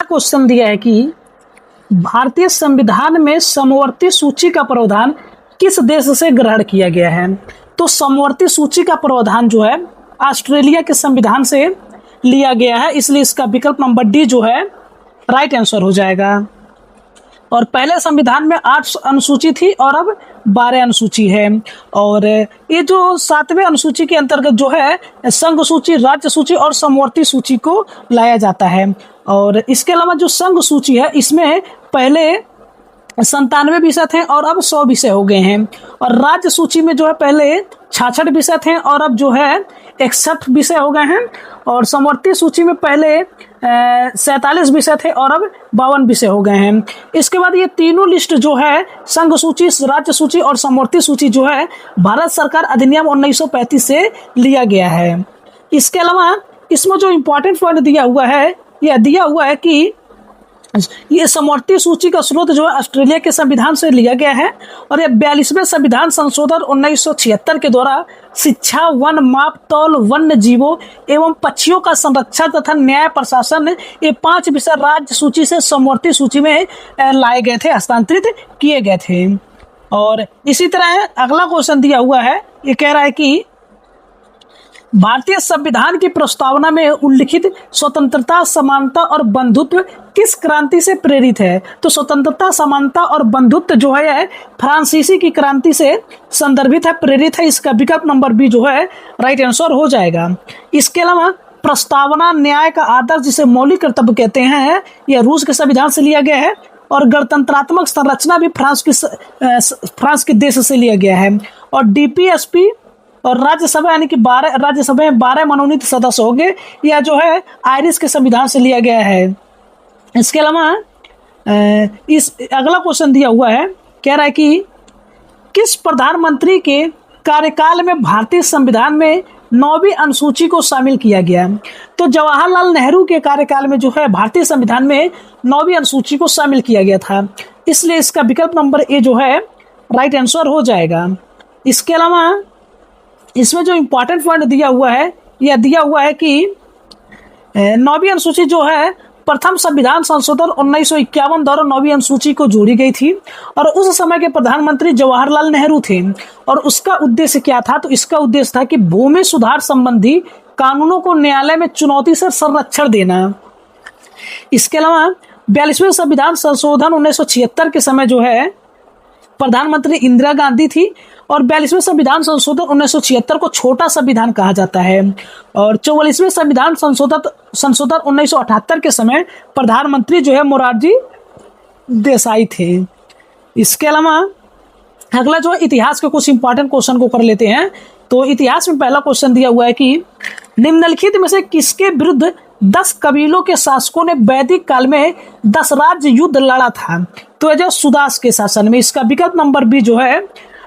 Question दिया है कि भारतीय संविधान में समवर्ती सूची का प्रावधान किस देश से ग्रहण किया गया है? तो समवर्ती सूची का प्रावधान जो है ऑस्ट्रेलिया के संविधान से लिया गया है, इसलिए इसका विकल्प नंबर डी जो है राइट आंसर हो जाएगा। और पहले संविधान में 8 अनुसूची थी और अब 12 अनुसूची है। और ये जो 7वें अनुसूची के अंतर्गत जो है संघ सूची, राज्य सूची और समवर्ती सूची को लाया जाता है। और इसके अलावा जो संघ सूची है इसमें पहले 97 विषय थे और अब 100 विषय हो गए हैं। और राज्य सूची में जो है पहले 66 विषय थे और अब जो है 61 विषय हो गए हैं। और समवर्ती सूची में पहले 47 विषय थे और अब 52 विषय हो गए हैं। इसके बाद ये तीनों लिस्ट जो है संघ सूची, राज्य सूची और समवर्ती सूची जो है भारत सरकार अधिनियम 1935 से लिया गया है। इसके अलावा इसमें जो इम्पोर्टेंट पॉइंट दिया हुआ है, यह दिया हुआ है कि ये समवर्ती सूची का स्रोत जो है ऑस्ट्रेलिया के संविधान से लिया गया है। और यह 42वें संविधान संशोधन 1976 के द्वारा शिक्षा, वन, माप तौल, वन्य जीवों एवं पक्षियों का संरक्षण तथा न्याय प्रशासन, ये 5 विषय राज्य सूची से समवर्ती सूची में लाए गए थे, हस्तांतरित किए गए थे। और इसी तरह अगला क्वेश्चन दिया हुआ है, ये कह रहा है कि भारतीय संविधान की प्रस्तावना में उल्लिखित स्वतंत्रता, समानता और बंधुत्व किस क्रांति से प्रेरित है? तो स्वतंत्रता, समानता और बंधुत्व जो है फ्रांसीसी की क्रांति से संदर्भित है, प्रेरित है। इसका विकल्प नंबर बी जो है राइट आंसर हो जाएगा। इसके अलावा प्रस्तावना, न्याय का आदर्श जिसे मौलिक कर्तव्य कहते हैं, यह रूस के संविधान से लिया गया है। और गणतंत्रात्मक संरचना भी फ्रांस के देश से लिया गया है। और डीपीएसपी और राज्यसभा यानी कि 12 राज्यसभा में 12 मनोनीत सदस्य होंगे, यह जो है आयरिश के संविधान से लिया गया है। इसके अलावा इस अगला क्वेश्चन दिया हुआ है, कह रहा है कि किस प्रधानमंत्री के कार्यकाल में भारतीय संविधान में 9वीं अनुसूची को शामिल किया गया? तो जवाहरलाल नेहरू के कार्यकाल में जो है भारतीय संविधान में 9वीं अनुसूची को शामिल किया गया था, इसलिए इसका विकल्प नंबर ए जो है राइट आंसर हो जाएगा। इसके अलावा इसमें जो इम्पोर्टेंट पॉइंट दिया हुआ है, यह दिया हुआ है कि 9वीं अनुसूची जो है प्रथम संविधान संशोधन 1951 द्वारा 9वीं अनुसूची को जोड़ी गई थी। और उस समय के प्रधानमंत्री जवाहरलाल नेहरू थे। और उसका उद्देश्य क्या था? तो इसका उद्देश्य था कि भूमि सुधार संबंधी कानूनों को न्यायालय में चुनौती से संरक्षण देना। इसके अलावा 42वें संविधान संशोधन 1976 के समय जो है प्रधानमंत्री इंदिरा गांधी थी। और 42वें संविधान संशोधन 1976 को छोटा संविधान कहा जाता है। और 44वें संविधान संशोधन 1978 के समय प्रधानमंत्री जो है मोरारजी देसाई थे। इसके अलावा अगला जो है इतिहास के कुछ इंपॉर्टेंट क्वेश्चन को कर लेते हैं। तो इतिहास में पहला क्वेश्चन दिया हुआ है कि निम्नलिखित में से किसके विरुद्ध 10 कबीलों के शासकों ने वैदिक काल में 10 राज्य युद्ध लड़ा था? तो यह सुदास के शासन में। इसका विकल्प नंबर बी जो है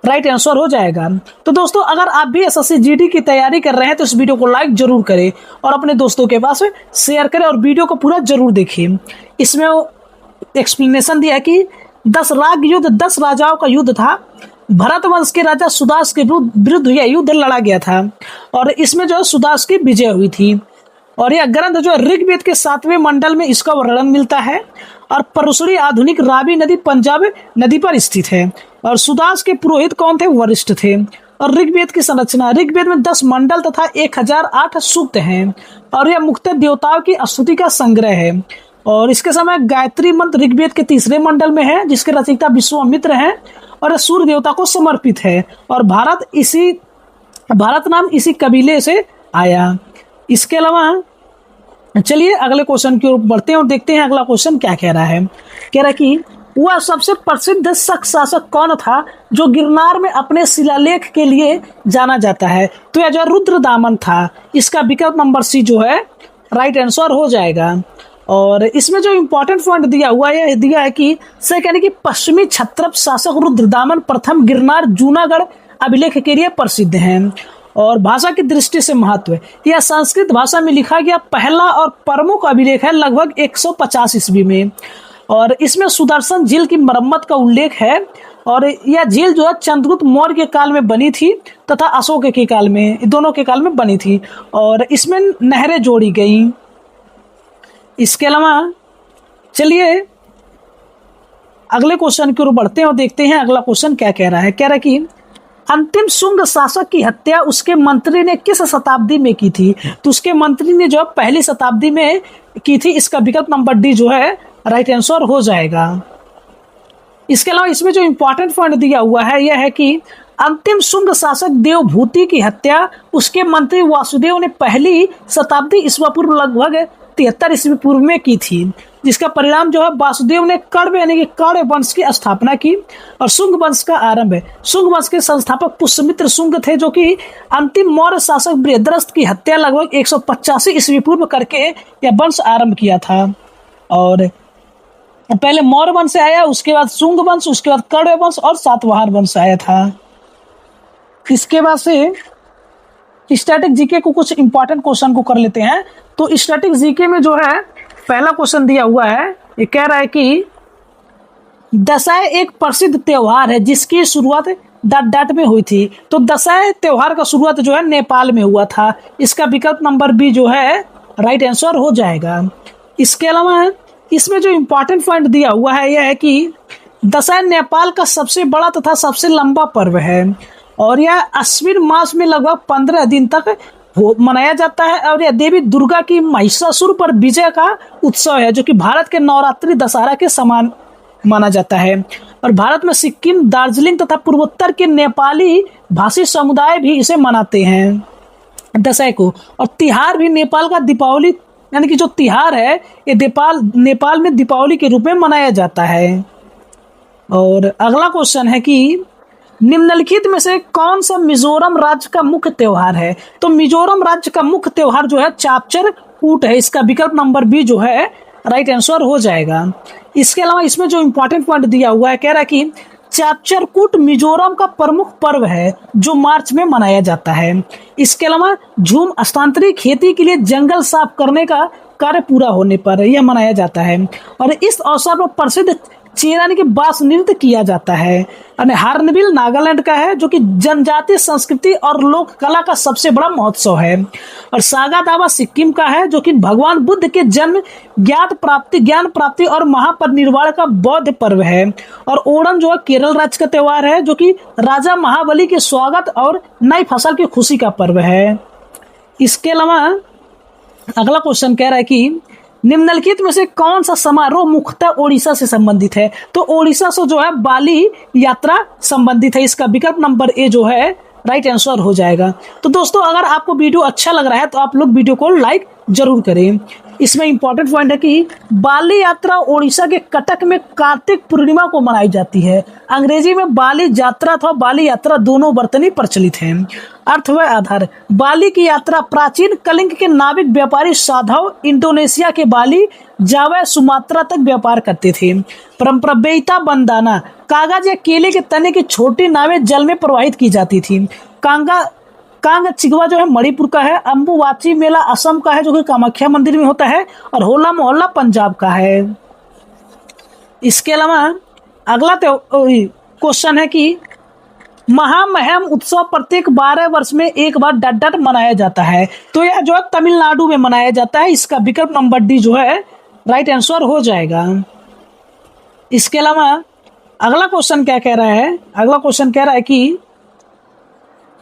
राइट आंसर हो जाएगा। तो दोस्तों अगर आप भी एसएससी जीडी की तैयारी कर रहे हैं तो इस वीडियो को लाइक जरूर करें और अपने दोस्तों के पास शेयर करें और वीडियो को पूरा जरूर देखें। इसमें एक्सप्लेनेशन दिया है कि 10 राग युद्ध 10 राजाओं का युद्ध था। भरत वंश के राजा सुदास के विरुद्ध यह युद्ध लड़ा गया था और इसमें जो है सुदास की विजय हुई थी। और यह ग्रंथ जो है ऋग्वेद के 7वें मंडल में इसका वर्णन मिलता है। और परशुरी आधुनिक रावी नदी पंजाब नदी पर स्थित है। और सुदास के पुरोहित कौन थे? वरिष्ठ थे। और ऋग्वेद की संरचना, ऋग्वेद में 10 मंडल तथा 1008 सूक्त हैं। और यह मुख्यतः देवताओं की स्तुति का संग्रह है। और इसके समय गायत्री मंत्र ऋग्वेद के 3रे मंडल में है जिसके रचयिता विश्वामित्र हैं और सूर्य देवता को समर्पित है। और भारत नाम इसी कबीले से आया। इसके अलावा चलिए अगले क्वेश्चन की ओर बढ़ते हैं और देखते हैं अगला क्वेश्चन क्या कह रहा है। कह रहा है कि वह सबसे प्रसिद्ध शक शासक कौन था जो गिरनार में अपने शिलालेख के लिए जाना जाता है? तो यह जो रुद्रदामन था। इसका विकल्प नंबर सी जो है राइट आंसर हो जाएगा। और इसमें जो इम्पोर्टेंट पॉइंट दिया हुआ है, दिया है कि यानी कि पश्चिमी क्षत्रप शासक रुद्रदामन प्रथम गिरनार जूनागढ़ अभिलेख के लिए प्रसिद्ध हैं। और भाषा की दृष्टि से महत्व, यह संस्कृत भाषा में लिखा गया पहला और प्रमुख अभिलेख है लगभग 150 ईस्वी में। और इसमें सुदर्शन झील की मरम्मत का उल्लेख है। और यह झील जो है चंद्रगुप्त मौर्य के काल में बनी थी तथा अशोक के काल में, दोनों के काल में बनी थी। और इसमें नहरें जोड़ी गई। इसके अलावा चलिए अगले क्वेश्चन की ओर बढ़ते हैं और देखते हैं अगला क्वेश्चन क्या कह रहा है। कह रहा है कि अंतिम शुंग शासक की हत्या उसके मंत्री ने किस शताब्दी में की थी? तो उसके मंत्री ने जो पहली शताब्दी में की थी। इसका विकल्प नंबर डी जो है राइट आंसर हो जाएगा। इसके अलावा इसमें जो इंपॉर्टेंट पॉइंट दिया हुआ है यह है कि अंतिम शुंग शासक देवभूति की हत्या उसके मंत्री वासुदेव ने पहली शताब्दी ईस्वी पूर्व लगभग 73 ईस्वी पूर्व में की थी, जिसका परिणाम जो है वासुदेव ने कण्व यानी कि कण्व वंश की स्थापना की और शुंग वंश का आरंभ है। शुंग वंश के संस्थापक पुष्यमित्र शुंग थे, जो कि अंतिम मौर्य शासक बृहद्रथ की हत्या लगभग 185 ईस्वी पूर्व करके यह वंश आरंभ किया था। और पहले मौर्य वंश आया, उसके बाद शुंग वंश, उसके बाद कण्व वंश और सातवाहन वंश आया था। इसके बाद से स्टैटिक जीके को कुछ इंपॉर्टेंट क्वेश्चन को कर लेते हैं। तो स्टैटिक जीके में जो है पहला क्वेश्चन दिया हुआ है, ये कह रहा है कि दशहरा एक प्रसिद्ध त्योहार है जिसकी शुरुआत डट में हुई थी। तो दशहरा त्योहार का शुरुआत जो है नेपाल में हुआ था। इसका विकल्प नंबर बी जो है राइट आंसर हो जाएगा। इसके अलावा इसमें जो इंपॉर्टेंट पॉइंट दिया हुआ है यह है कि दशहरा नेपाल का सबसे बड़ा तथा सबसे लंबा पर्व है और यह अश्विन मास में लगभग 15 दिन तक मनाया जाता है और यह देवी दुर्गा की महिषासुर पर विजय का उत्सव है, जो कि भारत के नवरात्रि दशहरा के समान माना जाता है। और भारत में सिक्किम, दार्जिलिंग तथा पूर्वोत्तर के नेपाली भाषी समुदाय भी इसे मनाते हैं दशहरा को। और तिहार भी नेपाल का दीपावली यानी कि जो तिहार है ये नेपाल में दीपावली के रूप में मनाया जाता है। और अगला क्वेश्चन है कि निम्नलिखित में से कौन सा मिजोरम राज्य का मुख्य त्योहार है? तो मिजोरम राज्य का मुख्य त्योहार जो है चापचर कूट है। इसका विकल्प नंबर बी जो है राइट आंसर हो जाएगा। इसके अलावा इसमें जो इंपॉर्टेंट पॉइंट दिया हुआ है कह रहा है कि चापचर कूट मिजोरम का प्रमुख पर्व है जो मार्च में मनाया जाता है। इसके अलावा झूम स्थानांतरित खेती के लिए जंगल साफ करने का कार्य पूरा होने पर यह मनाया जाता है और इस अवसर पर प्रसिद्ध चेरानी के बास नृत्य किया जाता है। हार्नबिल नागालैंड का है, जो कि जनजातीय संस्कृति और लोक कला का सबसे बड़ा महोत्सव है। और सागा दावा सिक्किम का है, जो कि भगवान बुद्ध के जन्म, ज्ञान प्राप्ति और महापरिनिर्वाण का बौद्ध पर्व है। और ओणम जो है केरल राज्य का त्योहार है, जो कि राजा महाबली के स्वागत और नई फसल की खुशी का पर्व है। इसके अलावा अगला क्वेश्चन कह रहा है कि निम्नलिखित में से कौन सा समारोह मुख्यतः ओडिशा से संबंधित है? तो ओडिशा से जो है बाली यात्रा संबंधित है। इसका विकल्प नंबर ए जो है राइट आंसर हो जाएगा। तो दोस्तों अगर आपको वीडियो अच्छा लग रहा है तो आप लोग वीडियो को लाइक जरूर करें। इसमें इंपॉर्टेंट पॉइंट है कि बाली यात्रा ओडिशा के कटक में कार्तिक पूर्णिमा को मनाई जाती है। अंग्रेजी में बाली यात्रा अथवा बाली यात्रा दोनों वर्तनी प्रचलित हैं। अर्थ व आधार, बाली की यात्रा प्राचीन कलिंग के नाविक व्यापारी साधव इंडोनेशिया के बाली, जावा, सुमात्रा तक व्यापार करते थे। परंपरा बेइता बंदाना, कागज या केले के तने की छोटी नावें जल में प्रवाहित की जाती थी। कांग चिगवा जो है मणिपुर का है। अम्बुवाची मेला असम का है, जो कि कामाख्या मंदिर में होता है। और होला मोहल्ला पंजाब का है। इसके अलावा अगला क्वेश्चन है कि महामहम उत्सव प्रत्येक 12 वर्ष में एक बार डट मनाया जाता है। तो यह जो है तमिलनाडु में मनाया जाता है। इसका विकल्प नंबर डी जो है राइट आंसर हो जाएगा। इसके अलावा अगला क्वेश्चन क्या कह रहा है? अगला क्वेश्चन कह रहा है कि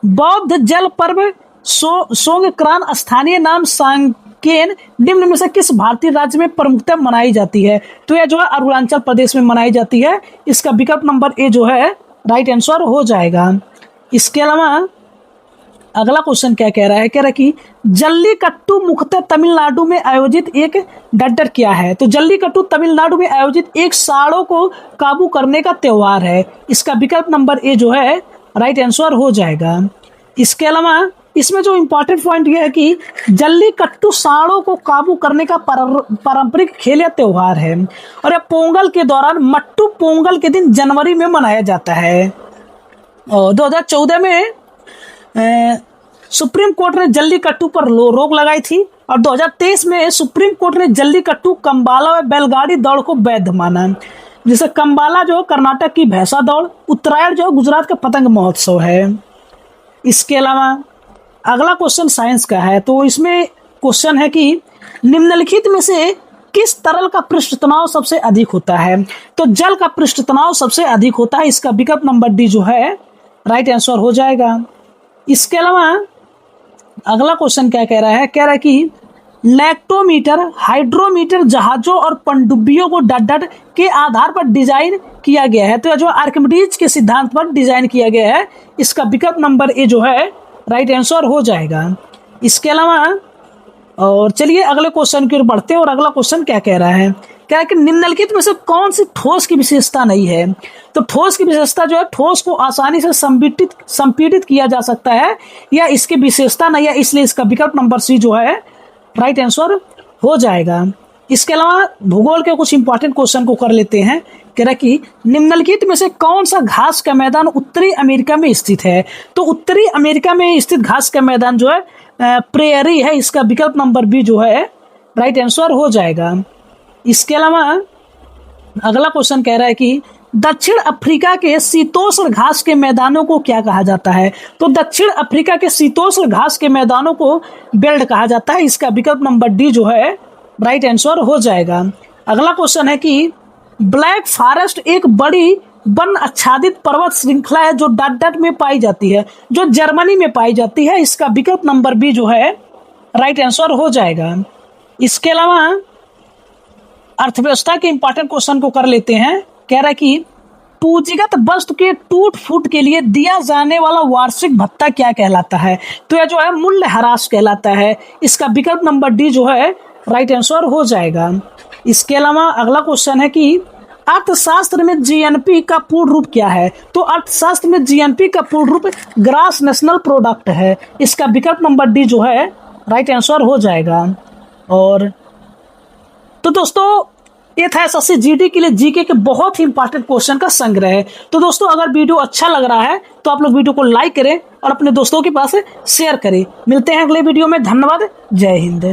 बौद्ध जल पर्व सोंगक्रान स्थानीय नाम सांकेन निम्न में से किस भारतीय राज्य में प्रमुखता मनाई जाती है? तो यह जो है अरुणाचल प्रदेश में मनाई जाती है। इसका विकल्प नंबर ए जो है राइट आंसर हो जाएगा। इसके अलावा अगला क्वेश्चन क्या कह रहा है? कह रहा है कि जल्लीकट्टू मुख्यतः तमिलनाडु में आयोजित एक डट क्या है? तो जल्लीकट्टू तमिलनाडु में आयोजित एक सांडों को काबू करने का त्योहार है। इसका विकल्प नंबर ए जो है राइट आंसर हो जाएगा। इसके अलावा इसमें जो इंपॉर्टेंट पॉइंट यह है कि जल्लीकट्टू सांडों को काबू करने का पारंपरिक खेल या त्योहार है और यह पोंगल के दौरान मट्टू पोंगल के दिन जनवरी में मनाया जाता है। और 2014 में सुप्रीम कोर्ट ने जल्लीकट्टू पर रोक लगाई थी और 2023 में सुप्रीम कोर्ट ने जल्लीकट्टू कंबाला व बैलगाड़ी दौड़ को वैध माना। जैसे कंबाला जो कर्नाटक की भैंसा दौड़, उत्तरायण जो गुजरात का पतंग महोत्सव है। इसके अलावा अगला क्वेश्चन साइंस का है। तो इसमें क्वेश्चन है कि निम्नलिखित में से किस तरल का पृष्ठ तनाव सबसे अधिक होता है? तो जल का पृष्ठ तनाव सबसे अधिक होता है। इसका विकल्प नंबर डी जो है राइट आंसर हो जाएगा। इसके अलावा अगला क्वेश्चन क्या कह रहा है? कह रहा है कि लैक्टोमीटर, हाइड्रोमीटर जहाजों और पनडुब्बियों को डट के आधार पर डिजाइन किया गया है। तो जो आर्किमिडीज के सिद्धांत पर डिजाइन किया गया है, इसका विकल्प नंबर ए जो है राइट आंसर हो जाएगा। इसके अलावा और चलिए अगले क्वेश्चन की ओर बढ़ते हैं। और अगला क्वेश्चन क्या कह रहा है? कह रहा है कि निम्नलिखित में से कौन सी ठोस की विशेषता नहीं है? तो ठोस की विशेषता जो है, ठोस को आसानी से संपीड़ित किया जा सकता है, या इसकी विशेषता नहीं है, इसलिए इसका विकल्प नंबर सी जो है राइट आंसर हो जाएगा। इसके अलावा भूगोल के कुछ इंपॉर्टेंट क्वेश्चन को कर लेते हैं। कह रहा है कि निम्नलिखित में से कौन सा घास का मैदान उत्तरी अमेरिका में स्थित है? तो उत्तरी अमेरिका में स्थित घास का मैदान जो है प्रेयरी है। इसका विकल्प नंबर बी जो है राइट आंसर हो जाएगा। इसके अलावा अगला क्वेश्चन कह रहा है कि दक्षिण अफ्रीका के शीतोष्ण घास के मैदानों को क्या कहा जाता है? तो दक्षिण अफ्रीका के शीतोष्ण घास के मैदानों को बेल्ट कहा जाता है। इसका विकल्प नंबर डी जो है राइट आंसर हो जाएगा। अगला क्वेश्चन है कि ब्लैक फॉरेस्ट एक बड़ी वन आच्छादित पर्वत श्रृंखला है जो डट में पाई जाती है, जो जर्मनी में पाई जाती है। इसका विकल्प नंबर बी जो है राइट आंसर हो जाएगा। इसके अलावा अर्थव्यवस्था के इंपॉर्टेंट क्वेश्चन को कर लेते हैं। कह रहा है कि पूंजीगत वस्तु के टूट फूट के लिए दिया जाने वाला वार्षिक भत्ता क्या कहलाता है? तो यह जो है मूल्यह्रास कहलाता है। इसका विकल्प नंबर डी जो है राइट आंसर हो जाएगा। इसके अलावा अगला क्वेश्चन है कि अर्थशास्त्र में जीएनपी का पूर्ण रूप क्या है? तो अर्थशास्त्र में जीएनपी का पूर्ण रूप ग्रॉस नेशनल प्रोडक्ट है। इसका विकल्प नंबर डी जो है राइट आंसर हो जाएगा। और तो दोस्तों ये था एसएससी जीडी के लिए जीके के बहुत ही इंपॉर्टेंट क्वेश्चन का संग्रह। तो दोस्तों अगर वीडियो अच्छा लग रहा है तो आप लोग वीडियो को लाइक करें और अपने दोस्तों के पास शेयर करें। मिलते हैं अगले वीडियो में। धन्यवाद। जय हिंद।